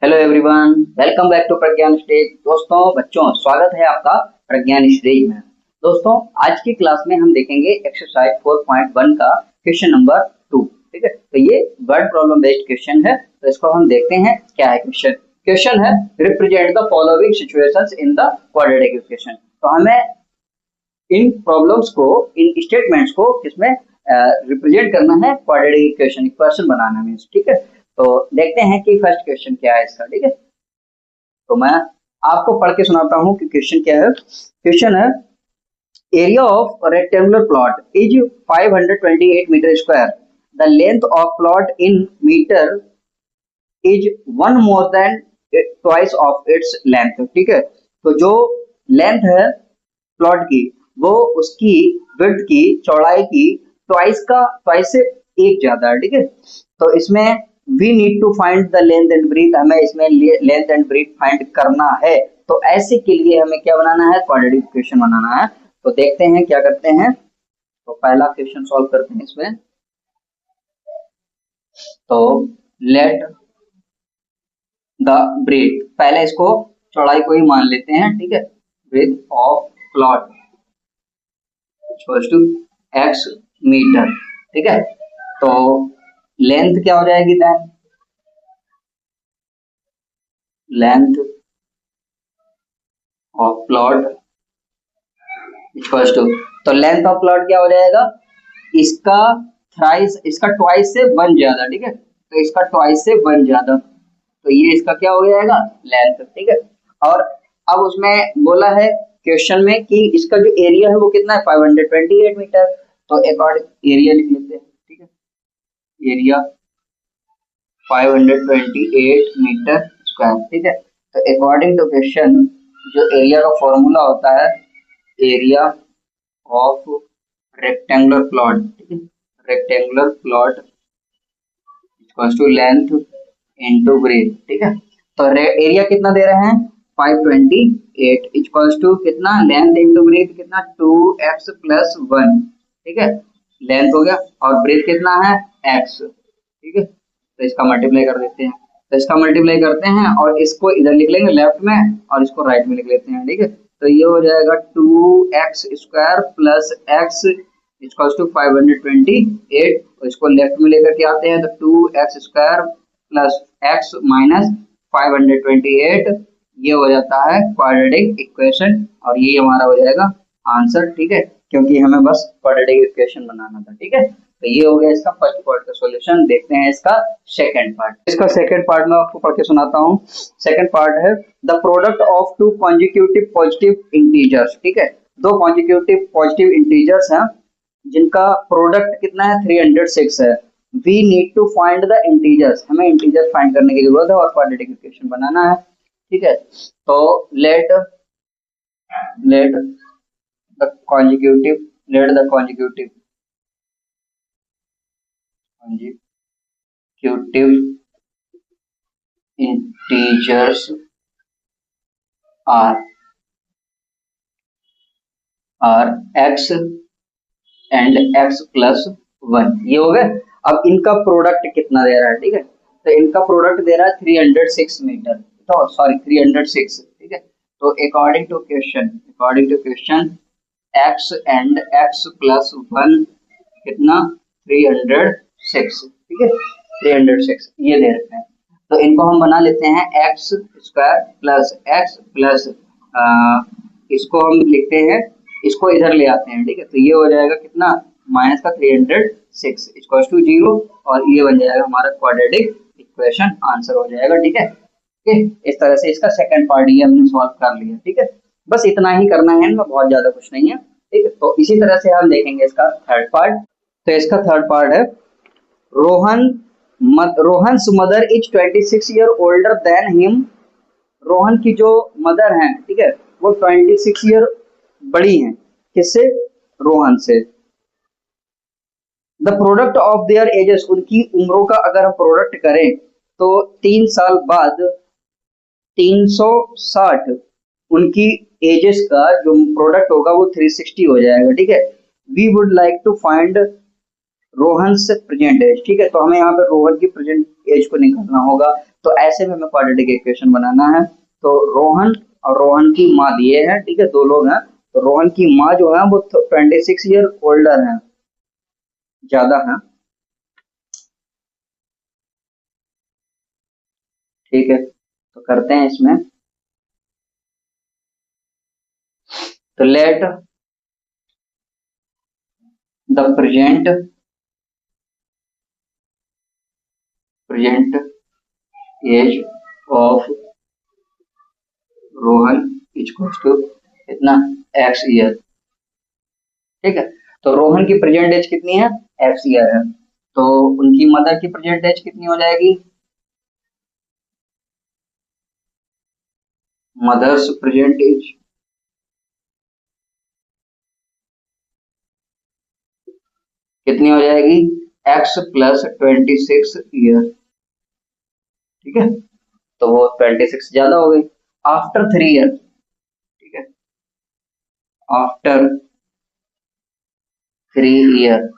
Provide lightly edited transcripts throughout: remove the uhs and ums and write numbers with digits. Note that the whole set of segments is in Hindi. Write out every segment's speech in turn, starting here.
Hello everyone, welcome back to Pragyan stage. दोस्तों, बच्चों, स्वागत है आपका प्रज्ञान स्टेज में। दोस्तों, आज की क्लास में हम देखेंगे एक्सरसाइज 4.1 का क्वेश्चन नंबर 2। ठीक है, तो ये वर्ड प्रॉब्लम बेस्ड क्वेश्चन है। तो इसको हम देखते हैं क्या है क्वेश्चन। क्वेश्चन है represent the following situations in the quadratic equation. तो हमें इन प्रॉब्लम्स को, इन स्टेटमेंट्स को किसमें रिप्रेजेंट करना है, क्वाड्रेटिक इक्वेशन इक्वेशन बनाना है। ठीक है, तो देखते हैं कि फर्स्ट क्वेश्चन क्या है इसका। ठीक है, तो मैं आपको पढ़ के सुनाता हूँ कि क्वेश्चन क्या है। क्वेश्चन है area of rectangular plot is 528 metre square. The length of plot in metre is one more than twice of its length. ठीक है, तो जो लेंथ है प्लॉट की, वो उसकी विड्थ की, चौड़ाई की ट्वाइस से एक ज्यादा है। ठीक है, तो इसमें we need to find the length and breadth, हमें इसमें लेंथ एंड ब्रीथ फाइंड करना है। तो ऐसे के लिए हमें क्या बनाना है, क्वाड्रेटिक इक्वेशन बनाना है। तो देखते हैं क्या करते हैं। तो पहला क्वेश्चन सॉल्व करते हैं इसमें। तो लेट द ब्रीथ, पहले इसको चौड़ाई को ही मान लेते हैं। ठीक है, breadth of plot equals to x metre. ठीक है, तो लेंथ क्या हो जाएगी then, length of plot equals to, तो लेंथ ऑफ प्लॉट क्या हो जाएगा, इसका थ्राइस, इसका ट्वाइस से वन ज्यादा। ठीक है, तो इसका ट्वाइस से वन ज्यादा, तो ये इसका क्या हो जाएगा, लेंथ। ठीक है, और अब उसमें बोला है क्वेश्चन में कि इसका जो एरिया है वो कितना है, 528 मीटर। तो अकॉर्डिंग एरिया लिख लेते हैं। ठीक है, एरिया 528 मीटर स्क्वायर। ठीक है, तो अकॉर्डिंग टू क्वेश्चन जो एरिया का फॉर्मूला होता है, एरिया ऑफ रेक्टेंगुलर प्लॉट, ठीक है, rectangular plot equals to length into breadth. ठीक है, तो एरिया कितना दे रहे हैं, 528 इक्वल्स टू कितना, लेंथ इनटू ब्रेथ कितना, 2x प्लस 1। ठीक है, लेंथ हो गया और ब्रेथ कितना है, x। ठीक है, तो इसका मल्टीप्लाई कर देते हैं। तो इसका मल्टीप्लाई करते हैं और इसको इधर लिख लेंगे लेफ्ट में और इसको राइट में लिख लेते हैं। ठीक है, तो ये हो जाएगा 2x square plus x equals to 528, और इसको लेफ्ट में लेकर के आते हैं तो 2x square plus x minus 528, ये हो जाता है क्वाड्रेटिक इक्वेशन, और ये हमारा हो जाएगा आंसर। ठीक है, क्योंकि हमें बस क्वाड्रेटिक इक्वेशन बनाना था। ठीक है, तो ये हो गया इसका फर्स्ट पार्ट का सॉल्यूशन। देखते हैं इसका सेकंड पार्ट। इसका सेकंड पार्ट मैं आपको पढ़ के सुनाता हूँ। सेकंड पार्ट है the product of two consecutive positive integers. ठीक है, दो कॉन्जिक्यूटिव पॉजिटिव इंटीजर्स हैं जिनका प्रोडक्ट कितना है, 306 है। We need to find the integers, हमें इंटीजर्स फाइंड करने की जरूरत है और क्वाड्रेटिक इक्वेशन बनाना है। ठीक है, तो let the consecutive integers are x and x plus 1। ये हो गए। अब इनका प्रोडक्ट कितना दे रहा है, ठीक है, तो इनका प्रोडक्ट दे रहा है 306 मीटर, तो सॉरी 306। ठीक है, तो according to question x and x plus 1 कितना, 306। ठीक है, 306 ये दे रखे हैं। तो इनको हम बना लेते हैं x square plus x plus इसको हम लिखते हैं, इसको इधर ले आते हैं। ठीक है, तो ये हो जाएगा कितना, माइनस का 306 इक्वल्स टू 0, और ये बन जाएगा हमारा क्वाड्रेटिक इक्वेशन, आंसर हो जाएगा। ठीक है, इस तरह से इसका सेकंड पार्ट ये हमने सॉल्व कर लिया। ठीक है, बस इतना ही करना है, इनमें बहुत ज्यादा कुछ नहीं है। ठीक है, तो इसी तरह से हम देखेंगे इसका थर्ड पार्ट। तो इसका थर्ड पार्ट है Rohan's mother is 26 year older than him. Rohan की जो मदर हैं, ठीक है, वो 26 ईयर बड़ी हैं, किससे, रोहन से। The product of their edges, उनकी उम्रों का अगर हम प्रोडक्ट करें तो 3 साल बाद 360 उनकी एजेस का जो प्रोडक्ट होगा वो 360 हो जाएगा। ठीक है, we would like to find Rohan से प्रेजेंट एज। ठीक है, तो हमें यहाँ पे रोहन की प्रेजेंट एज को निकालना होगा। तो ऐसे में हमें क्वाड्रेटिक इक्वेशन बनाना है। तो रोहन और रोहन की माँ दिए हैं, ठीक है, दो लोग हैं। तो रोहन की माँ जो है वो 26 ईयर ओल्डर है, ज्यादा है, ठीक है। तो करते हैं इसमें, तो let the present age of Rohan equals to कितना, एक्स ईयर, ठीक है। तो रोहन की प्रेजेंट एज कितनी है, एक्स ईयर है। तो उनकी मदर की प्रेजेंट एज कितनी हो जाएगी, मदर्स प्रेजेंट एज कितनी हो जाएगी, एक्स प्लस 26 ईयर, ठीक है। तो वो 26 ज्यादा हो गई। आफ्टर 3 ईयर, ठीक है, after 3 year,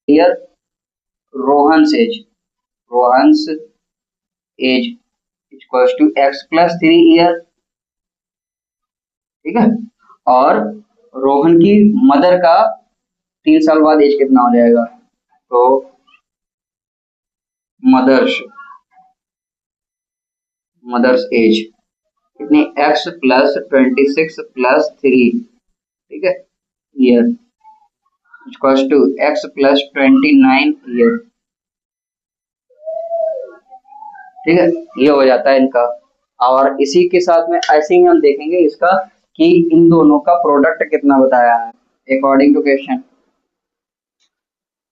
year Rohan's age, Rohan's age equals to x plus 3 year, ठीक है। और रोहन की मदर का 3 साल बाद एज कितना हो जाएगा, तो मदर्स मदर्स एज कितनी, एक्स प्लस 26 प्लस 3, ठीक है, year equals to x plus 29 year, ठीक है। ये हो जाता है इनका। और इसी के साथ में ऐसे ही हम देखेंगे इसका कि इन दोनों का प्रोडक्ट कितना बताया है अकॉर्डिंग टू क्वेश्चन।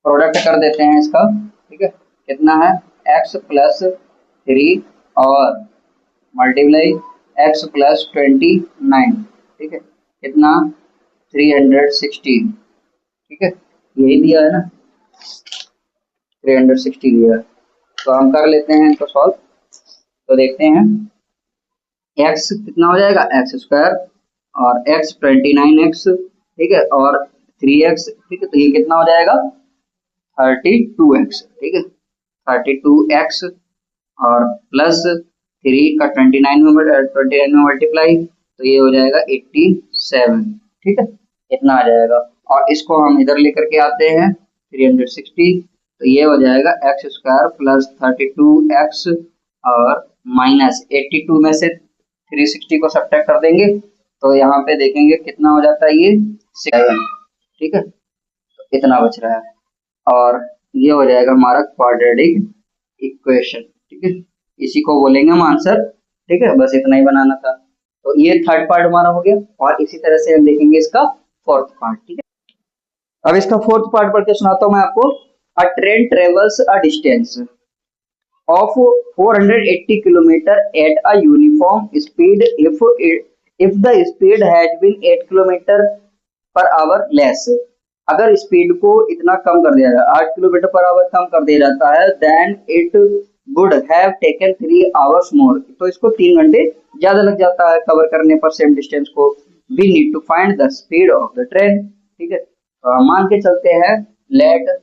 प्रोडक्ट कर देते हैं इसका, ठीक है, कितना है, एक्स प्लस 3 और मल्टीप्लाई एक्स प्लस 29, ठीक है, कितना 360, ठीक है, यही दिया है ना, 360 दिया है। तो हम कर लेते हैं इनको सॉल्व। तो देखते हैं एक्स कितना हो जाएगा, एक्स स्क्वायर और एक्स 29x, ठीक है, और 3x, ठीक है, तो ये कितना हो जाएगा 32x, ठीक है, 32x और प्लस 3 का 29 में मल्टीप्लाई, तो ये हो जाएगा 87, ठीक है, इतना आ जाएगा। और इसको हम इधर लेकर के आते हैं 360, तो ये हो जाएगा एक्स स्क्वायर प्लस 32x और माइनस 82 में से 360 को सब्ट्रैक्ट कर देंगे, तो यहाँ पे देखेंगे कितना हो जाता है, ये 7, ठीक है, तो इतना बच रहा है। और ये हो जाएगा हमारा क्वाड्रेटिक इक्वेशन, ठीक है, इसी को बोलेंगे हम आंसर, ठीक है, बस इतना ही बनाना था। तो ये थर्ड पार्ट हमारा हो गया, और इसी तरह से हम देखेंगे इसका फोर्थ पार्ट, ठीक है। अब इसका फोर्थ पार्ट पढ़ के सुनाता हूँ मैं आपको। अ train travels a distance of 480 kilometer at a uniform speed if the speed has been 8 kilometer per hour less। अगर स्पीड को इतना कम कर दिया जाए, 8 किलोमीटर पर आवर कम कर दिया जाता है, then it would have taken 3 hours more, तो इसको 3 घंटे ज्यादा लग जाता है कवर करने पर सेम डिस्टेंस को। We need to find the speed of the train, ठीक है। तो हम मान के चलते हैं, लेट,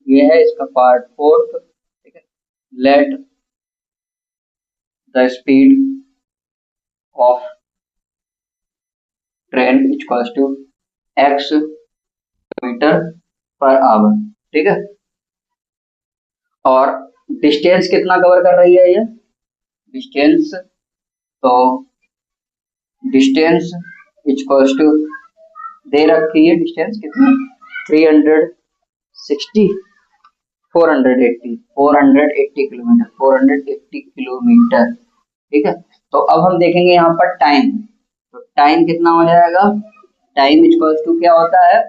ये है इसका पार्ट फोर्थ, ठीक है, let the speed of train equals to x metre per hour, ठीक है। और डिस्टेंस कितना कवर कर रही है ये डिस्टेंस, तो डिस्टेंस इक्वल्स टू दे रखी है डिस्टेंस कितनी, 360, 480 किलोमीटर, 480 किलोमीटर, ठीक है। तो अब हम देखेंगे यहाँ पर टाइम, तो टाइम कितना हो जाएगा, टाइम इक्वल्स टू क्या होता है,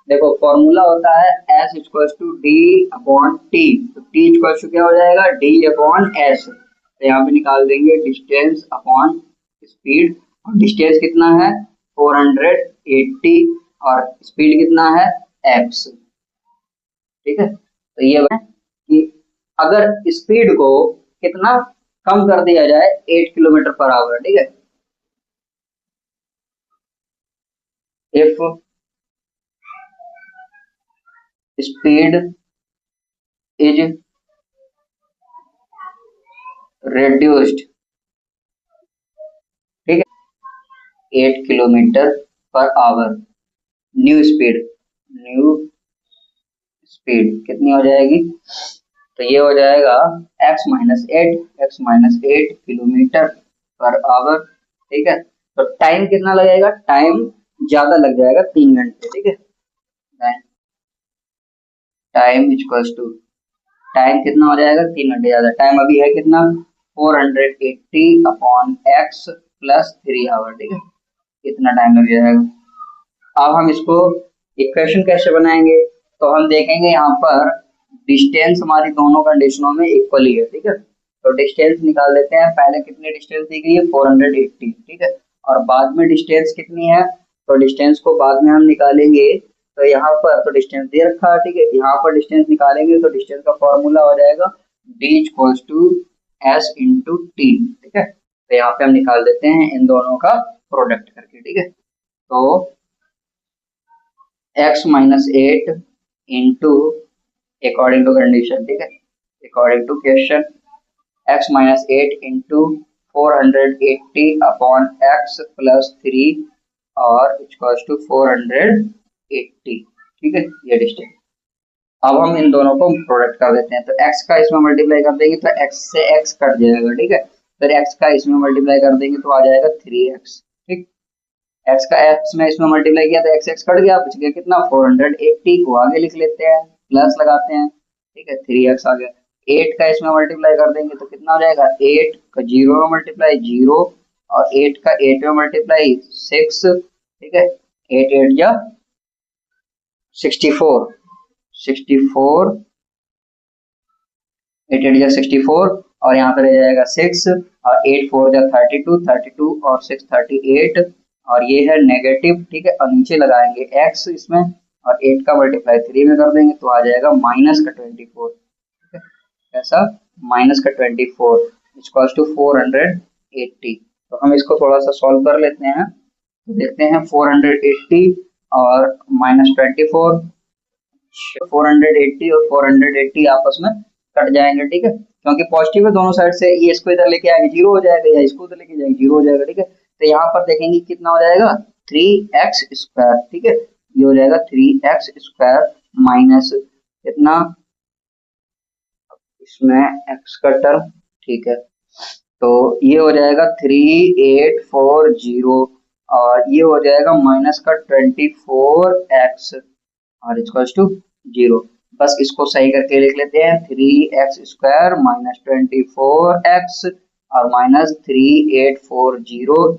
देखो फॉर्मूला होता है S equals to D upon T, तो टी इक्वल्स टू क्या हो जाएगा, डी अपॉन एस, तो यहाँ पे निकाल देंगे डिस्टेंस अपॉन स्पीड, और डिस्टेंस कितना है 480 और स्पीड कितना है एक्स, ठीक है। तो ये कि अगर स्पीड को कितना कम कर दिया जाए 8 किलोमीटर पर आवर, ठीक है, इफ स्पीड इज reduced, ठीक है, 8 kilometre per hour. New speed कितनी हो जाएगी, तो ये हो जाएगा x-8 किलोमीटर पर आवर, ठीक है। तो टाइम कितना लगेगा, टाइम ज्यादा लग जाएगा, 3 घंटे, ठीक है। टाइम इक्वल्स टू, टाइम कितना हो जाएगा, 3 घंटे ज्यादा। टाइम अभी है कितना, 480 अपॉन x प्लस 3 आवर, ठीक है, इतना टाइम लग जाएगा। अब हम इसको इक्वेशन कैसे बनाएंगे, तो हम देखेंगे यहाँ पर डिस्टेंस हमारी दोनों कंडीशनों में इक्वली है, ठीक है। तो डिस्टेंस निकाल लेते हैं, पहले कितनी डिस्टेंस दी गई है, 480, ठीक है, और बाद में डिस्टेंस कितनी है, तो डिस्टेंस को बाद में हम निकालेंगे। तो यहाँ पर तो डिस्टेंस दे रखा है, ठीक है, यहाँ पर डिस्टेंस निकालेंगे तो डिस्टेंस का फॉर्मूला हो जाएगा d equals to s into T, ठीक है। तो यहाँ पे हम निकाल देते हैं इन दोनों का प्रोडक्ट करके, ठीक है। तो x-8 into according to condition, ठीक है, according to question, x-8 into 480 upon x plus 3 और इक्वल्स टू 480, ठीक है, ये डिस्टेंस। अब हम इन दोनों को प्रोडक्ट कर देते हैं, तो x का इसमें मल्टीप्लाई कर देंगे तो x से x कट जाएगा, ठीक है, फिर x का इसमें मल्टीप्लाई कर देंगे तो आ जाएगा 3x, ठीक। x का x में इसमें मल्टीप्लाई किया तो x कट गया, बच गया कितना, 480 को आगे लिख लेते हैं, प्लस लगाते हैं, ठीक है, 3x आ गया। 8 का इसमें मल्टीप्लाई कर देंगे तो कितना हो जाएगा, 8 का 0 में मल्टीप्लाई 0 और 8 का 8 में मल्टीप्लाई 6, ठीक है, 8 8 या 64, 64, 8 8 या 64 और यहाँ पे रह जाएगा 6 और 8 4 या 32, 32 और 6 38 और ये है नेगेटिव, ठीक है, और नीचे लगाएंगे x इसमें और 8 का मल्टीप्लाई 3 में कर देंगे तो आ जाएगा माइनस का 24, ठीक है, ऐसा माइनस का 24 इक्वल्स टू 480। तो हम इसको थोड़ा सा सॉल्व कर लेते हैं, तो देखते हैं 480 और माइनस 24, 480 और 480 आपस में कट जाएंगे, ठीक है, क्योंकि पॉजिटिव है दोनों साइड से, ये इसको इधर लेके आएंगे 0 हो जाएगा या इसको उधर लेके जाएंगे 0 हो जाएगा, ठीक है। तो यहाँ पर देखेंगे कितना हो जाएगा 3x स्क्वायर, ठीक है, ये हो जाएगा 3x स्क्वायर माइनस कितना, इसमें x का टर्म, ठीक है, तो ये हो जाएगा 3840 और ये हो जाएगा माइनस का 24x और इक्वल्स टू 0। बस इसको सही करके लिख लेते हैं, 3x स्क्वायर माइनस 24x और माइनस 3840,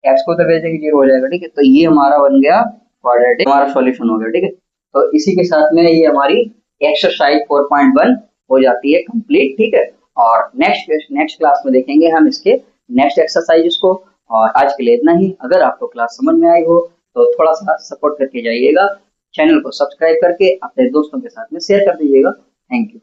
x को तो भेजेंगे 0 हो जाएगा, ठीक है। तो ये हमारा बन गया क्वाड्रेटिक, हमारा सॉल्यूशन हो गया, ठीक है। तो इसी के साथ में ये हमारी एक्सरसाइज 4.1 हो जाती है कंप्लीट, ठीक है। और नेक्स्ट क्लास में देखेंगे हम इसके नेक्स्ट एक्सरसाइज को। और आज के लिए इतना ही। अगर आपको क्लास समझ में आई हो तो थोड़ा सा सपोर्ट करके जाइएगा, चैनल को सब्सक्राइब करके अपने दोस्तों के साथ में शेयर कर दीजिएगा। Thank you.